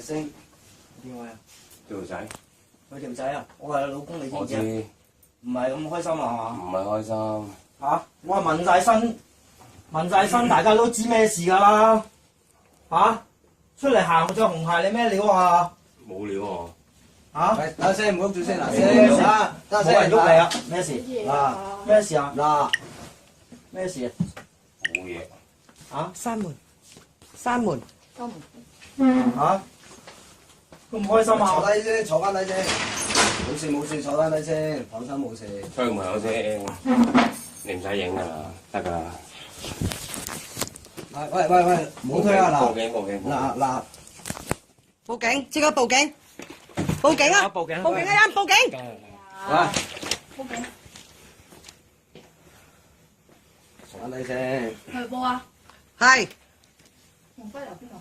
星，點解啊？條仔，佢條仔啊！我係老公，你知唔知啊？我知，唔係咁開心啊嘛？唔係開心。嚇！我係問晒身，大家都知咩事㗎啦？嚇！出嚟行着紅鞋，你咩料啊？冇料喎。嚇！喂，等下先，唔好喐住先嗱，咩事啊，等下冇人先，喐你啊！咩事？嗱咩事啊？嗱，咩事啊？冇嘢。嚇！閂門，閂門。嚇！咁唔開心啊？坐低先，坐翻低先，冇事冇事，坐翻低先，放心冇事。吹門口先，你唔使影㗎啦，得㗎啦。喂，唔好推啊嗱，報警！嗱，報警！即刻報警！報警啊！報警！報警啊！報警！喂，報警，坐翻低先。係報啊！係黃輝由邊度？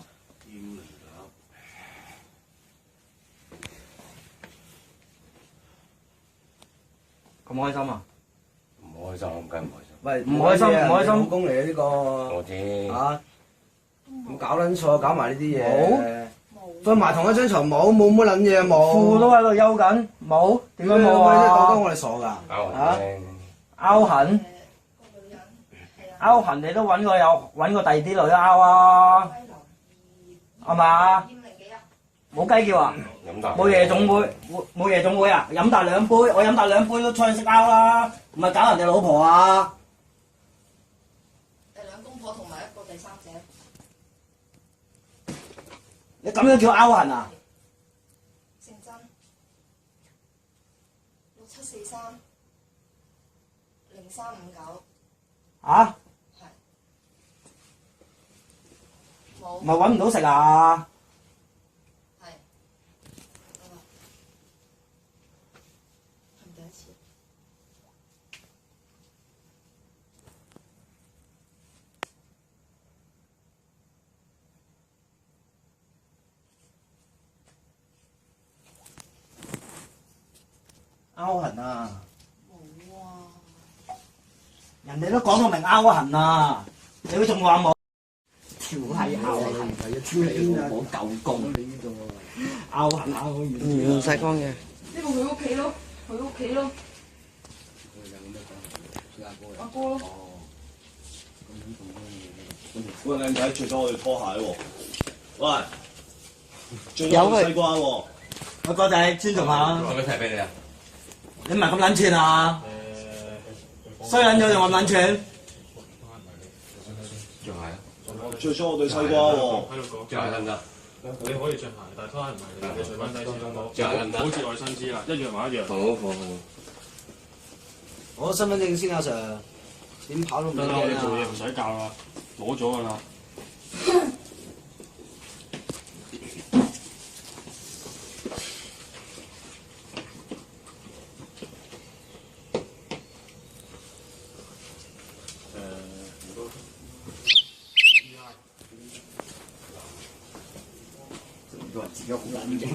咁開心啊？唔開心，梗係唔開心。喂，唔開心唔開心老公嚟嘅呢個，我知。嚇，咁搞撚錯，搞埋呢啲嘢。冇。瞓埋同一張床冇乜撚嘢冇。褲都喺度休緊，冇？點解冇講啊？我哋傻㗎。拗痕，個女人係啊。拗痕你都揾個第二啲女拗啊？留意係嘛？厭零幾啊？冇雞叫啊？飲大。冇夜總會，冇夜總會啊！飲大兩杯，我飲大兩杯都出去識拗啦，唔係搞人哋老婆啊！兩公婆同埋一個第三者。你咁樣叫拗痕啊？姓曾67430359嚇？係。冇。唔係揾唔到食啊？係。係咪第一次？拗痕啊！冇啊！人哋都講到明拗痕啊，你仲話冇？條閪拗痕，係啊，超你老母舊公，你呢度啊！拗痕拗完。唔使講嘅。呢個佢屋企咯，佢屋企咯，阿哥咯。喂，靚仔，着咗我哋拖鞋喎！喂，着咗我哋西瓜喎！我哥仔尊重下，攞咩睇俾你啊？你唔係咁撚串啊？衰撚咗仲咁撚串？着鞋啊！着咗我對西瓜喎！喺度講，着鞋得唔得？你可以着鞋，但係拖鞋唔係你除翻低先好唔好？着鞋得唔得？好似外新知啦，一樣還一樣。好。我身份證先啊，Sir。點跑都唔得得啦，我哋做嘢啊！唔使教啦，攞咗㗎啦。以為自己好撚型，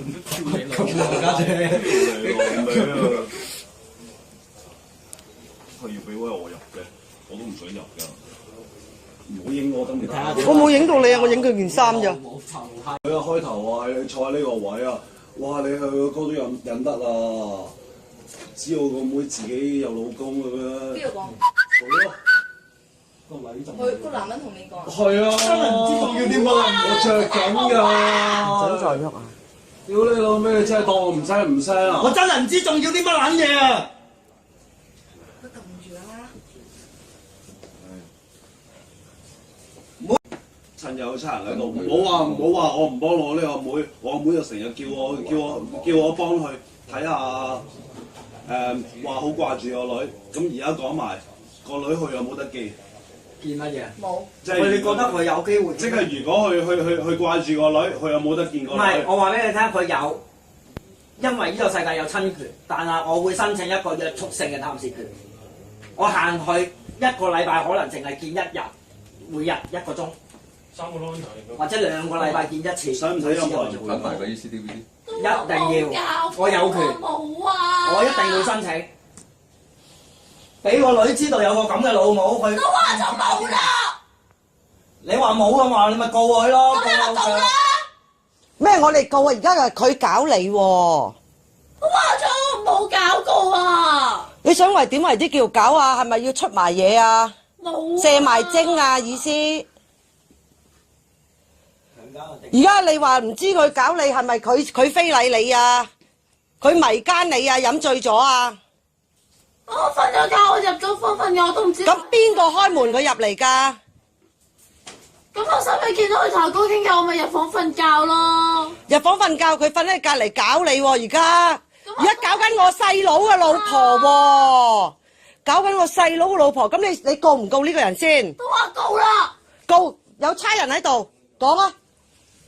家姐，你老味啊！佢要俾威我入嘅，我都唔想入㗎。唔好影我得唔得？我冇影到你啊！我影佢件衫咋。佢一開頭啊，係你坐喺呢個位啊，哇！你去個歌都忍得啦，知道個妹自己有老公咁樣。邊個講？佢咯，個女仲佢個男人同你講。係啊，真係唔知仲要點啊！我着緊㗎。真再喐啊！屌你老味，你真係當我唔聲唔聲啊！我真係唔知仲要啲乜撚嘢啊！佢撳住啦。趁有差人喺度，唔好話我唔幫我呢個妹，我阿妹就成日叫我幫佢睇下，話好掛住個女，咁而家講埋個女去有冇得見？見乜嘢？冇。即喂，你覺得佢有機會？即係如果佢掛住個女，佢有冇得見個女？唔係，我話俾你聽，佢有，因為呢個世界有親權，但係我會申請一個約束性嘅探視權。我限佢一個禮拜可能淨係見一日，每日1個鐘， 3個 line 嚟或者2個禮拜見一次。使唔使任何人跟埋嗰啲 CDVD。一定要，我有權，冇啊！我一定要申請，俾個女知道有個咁嘅老母，佢都話咗冇啦，你話冇嘅話，你咪告佢咯，告佢。咩？我哋告啊！而家係佢搞你喎、我話咗我冇搞過啊！你想為點為之叫搞啊？係咪要出埋嘢啊？冇射埋精啊！意思？而家你話唔知佢搞你係咪佢非禮你啊？佢迷奸你啊？飲醉咗啊？我瞓咗覺，我入咗房瞓覺，我都唔知。咁邊個開門佢入嚟㗎？咁我使咪見到佢同阿哥傾偈，我咪入房瞓覺咯。入房瞓覺，佢瞓喺隔離搞你喎、而家搞緊我細佬嘅老婆喎、搞緊我細佬嘅老婆。咁你告唔告呢個人先？都話告啦。告有差人喺度講啊！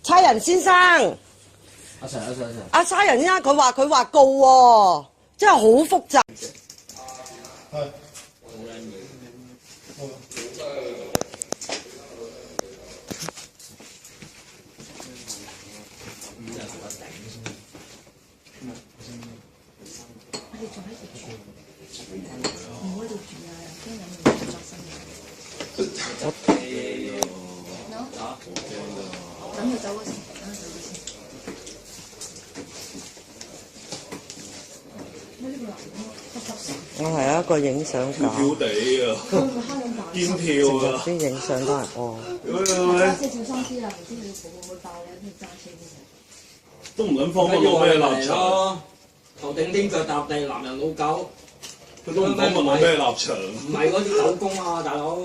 差人先生，阿差人先生佢話告喎、真係好複雜。等佢走嗰時，我係一個影相架，飄地啊，堅票啊！啲影相都係揸車小心啲啊！唔知你會唔會爆你一揸車嘅時候。都唔撚方問我咩立場，咯，頭頂天腳踏地，男人老狗，佢都唔方問我咩立場。唔係嗰啲狗公啊，大佬。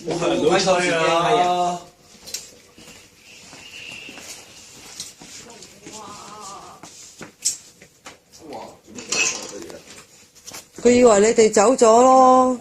我係人都吹啊！佢以為你哋走咗咯。